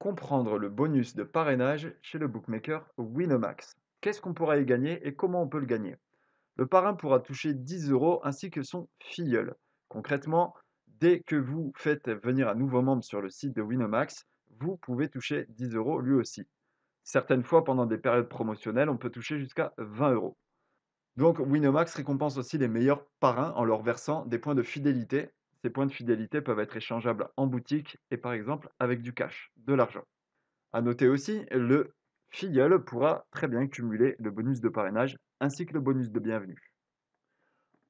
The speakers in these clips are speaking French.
Comprendre le bonus de parrainage chez le bookmaker Winamax. Qu'est-ce qu'on pourra y gagner et comment on peut le gagner? Le parrain pourra toucher 10 euros ainsi que son filleul. Concrètement, dès que vous faites venir un nouveau membre sur le site de Winamax, vous pouvez toucher 10 euros lui aussi. Certaines fois, pendant des périodes promotionnelles, on peut toucher jusqu'à 20 euros. Donc, Winamax récompense aussi les meilleurs parrains en leur versant des points de fidélité. Ces points de fidélité peuvent être échangeables en boutique et par exemple avec du cash, de l'argent. À noter aussi, le filleul pourra très bien cumuler le bonus de parrainage ainsi que le bonus de bienvenue.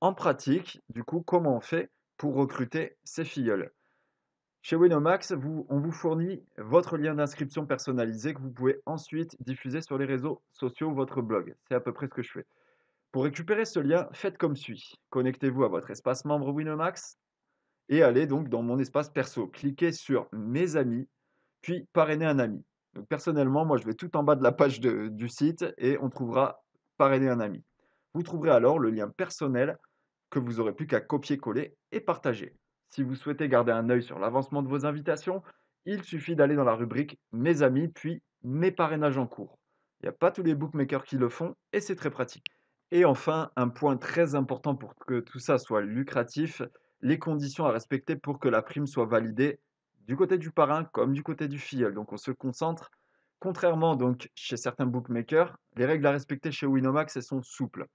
En pratique, du coup, comment on fait pour recruter ces filleuls? Chez Winamax, on vous fournit votre lien d'inscription personnalisé que vous pouvez ensuite diffuser sur les réseaux sociaux ou votre blog. C'est à peu près ce que je fais. Pour récupérer ce lien, faites comme suit. Connectez-vous à votre espace membre Winamax et allez donc dans mon espace perso. Cliquez sur Mes amis, puis parrainer un ami. Donc personnellement, moi je vais tout en bas de la page du site et on trouvera parrainer un ami. Vous trouverez alors le lien personnel que vous aurez plus qu'à copier-coller et partager. Si vous souhaitez garder un œil sur l'avancement de vos invitations, il suffit d'aller dans la rubrique Mes amis, puis Mes parrainages en cours. Il n'y a pas tous les bookmakers qui le font et c'est très pratique. Et enfin, un point très important pour que tout ça soit lucratif, les conditions à respecter pour que la prime soit validée du côté du parrain comme du côté du filleul. Donc on se concentre. Contrairement donc chez certains bookmakers, les règles à respecter chez Winamax, elles sont souples.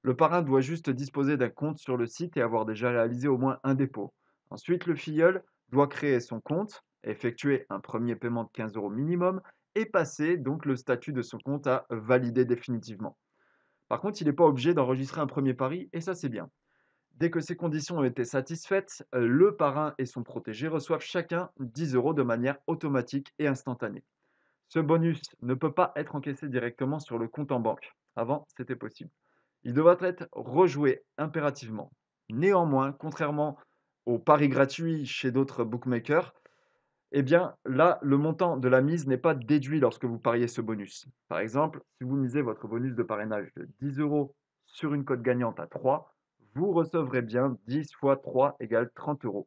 Le parrain doit juste disposer d'un compte sur le site et avoir déjà réalisé au moins un dépôt. Ensuite, le filleul doit créer son compte, effectuer un premier paiement de 15 euros minimum et passer donc le statut de son compte à valider définitivement. Par contre, il n'est pas obligé d'enregistrer un premier pari et ça c'est bien. Dès que ces conditions ont été satisfaites, le parrain et son protégé reçoivent chacun 10 euros de manière automatique et instantanée. Ce bonus ne peut pas être encaissé directement sur le compte en banque. Avant, c'était possible. Il devra être rejoué impérativement. Néanmoins, contrairement aux paris gratuits chez d'autres bookmakers, eh bien là, le montant de la mise n'est pas déduit lorsque vous pariez ce bonus. Par exemple, si vous misez votre bonus de parrainage de 10 euros sur une cote gagnante à 3, vous recevrez bien 10 fois 3 égale 30 euros.